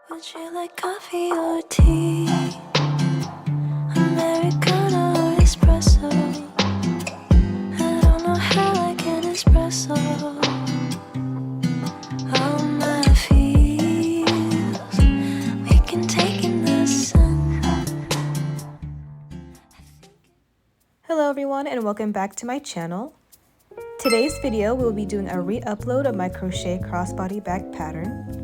Would you like coffee or tea? Americano or espresso? I don't know how I can espresso all my feels. We can take in the sun. Hello everyone and welcome back to my channel. Today's video we'll be doing a re-upload of my crochet crossbody bag pattern.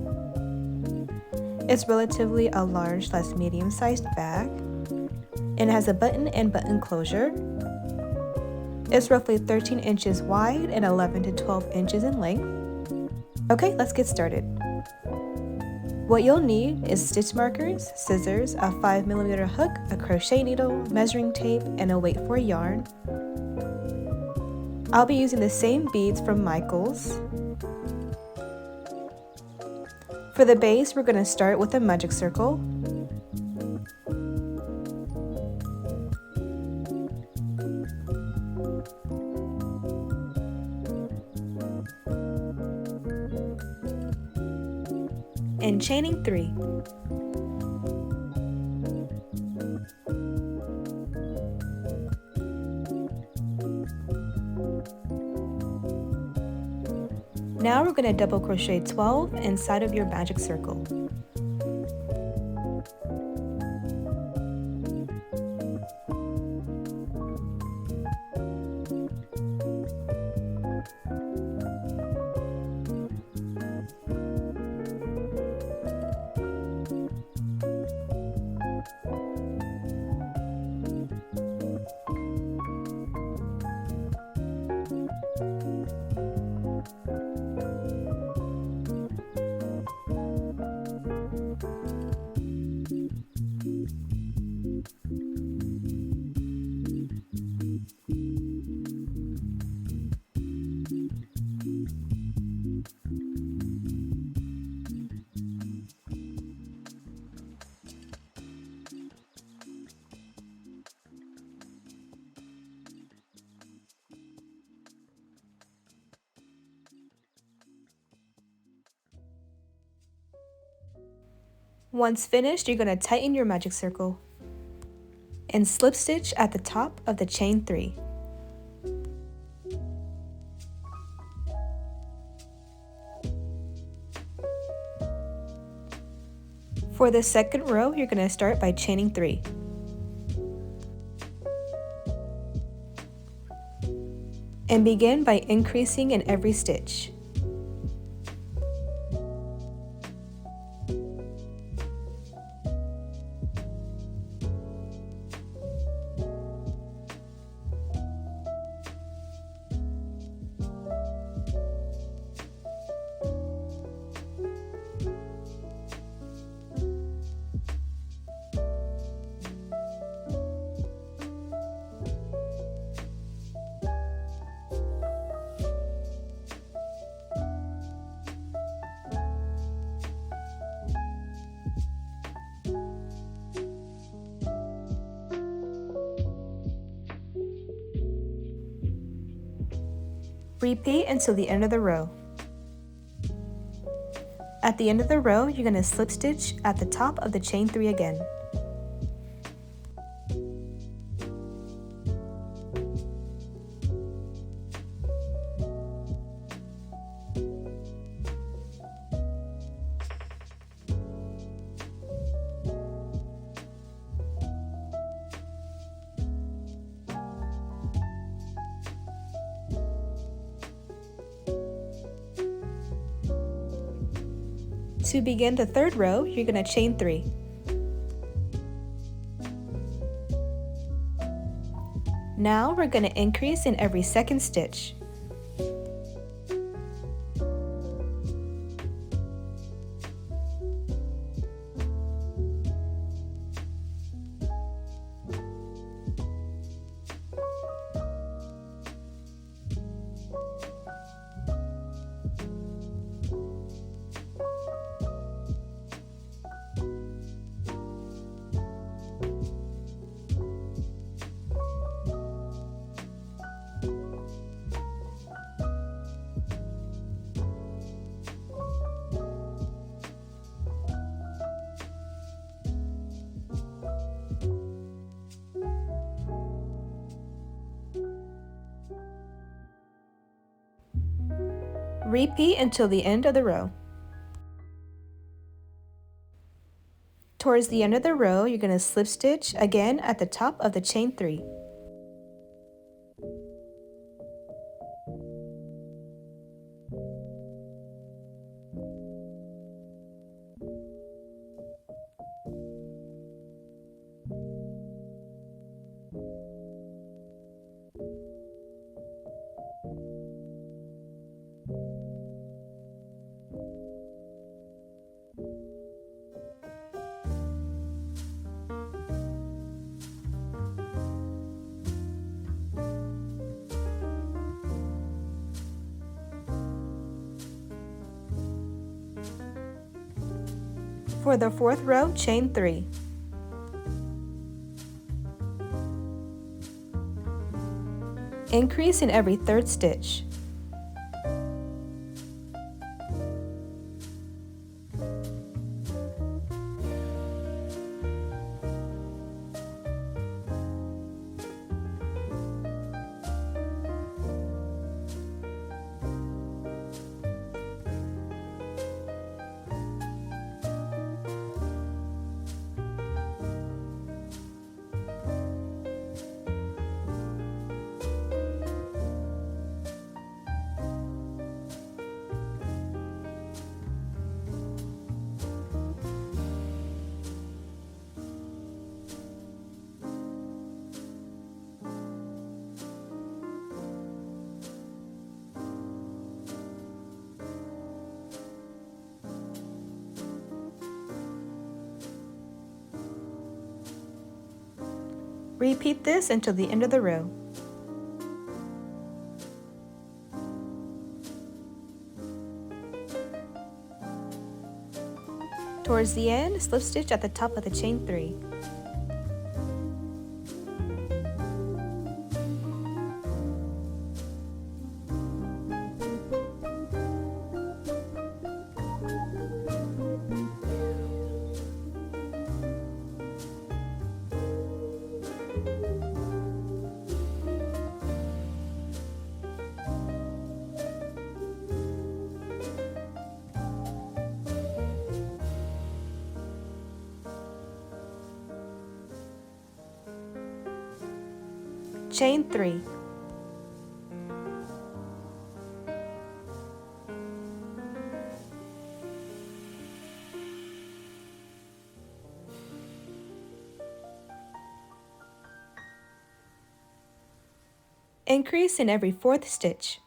It's relatively a large / medium-sized bag and it has a button and button closure. It's roughly 13 inches wide and 11 to 12 inches in length. Okay, let's get started. What you'll need is stitch markers, scissors, a 5mm hook, a crochet needle, measuring tape, and a weight for yarn. I'll be using the same beads from Michaels. For the base, we're going to start with a magic circle. And chaining 3. Now we're going to double crochet 12 inside of your magic circle. Once finished, you're going to tighten your magic circle and slip stitch at the top of the chain 3. For the second row, you're going to start by chaining 3. And begin by increasing in every stitch. Repeat until the end of the row. At the end of the row, you're going to slip stitch at the top of the chain 3 again. To begin the third row, you're going to chain 3. Now we're going to increase in every second stitch. Repeat until the end of the row. Towards the end of the row, you're going to slip stitch again at the top of the chain 3. For the 4th row, chain 3. Increase in every 3rd stitch. Repeat this until the end of the row. Towards the end, slip stitch at the top of the chain 3. Chain 3. Increase in every 4th stitch.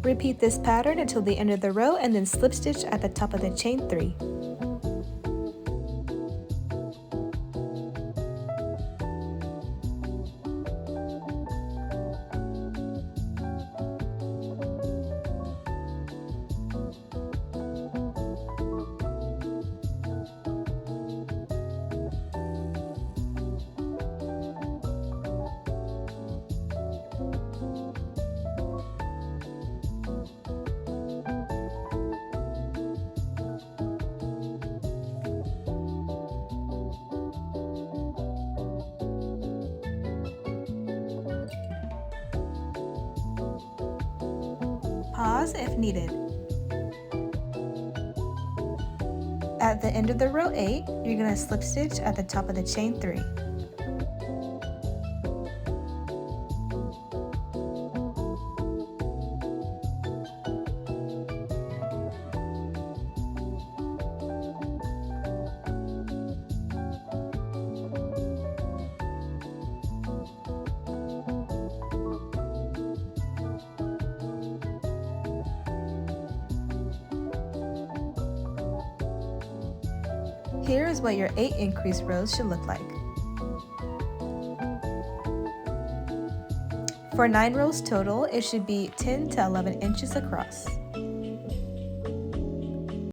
Repeat this pattern until the end of the row and then slip stitch at the top of the chain 3. Pause if needed. At At the end of the row 8, you're going to slip stitch at the top of the chain 3. Here is what your 8 increase rows should look like. For 9 rows total, it should be 10 to 11 inches across.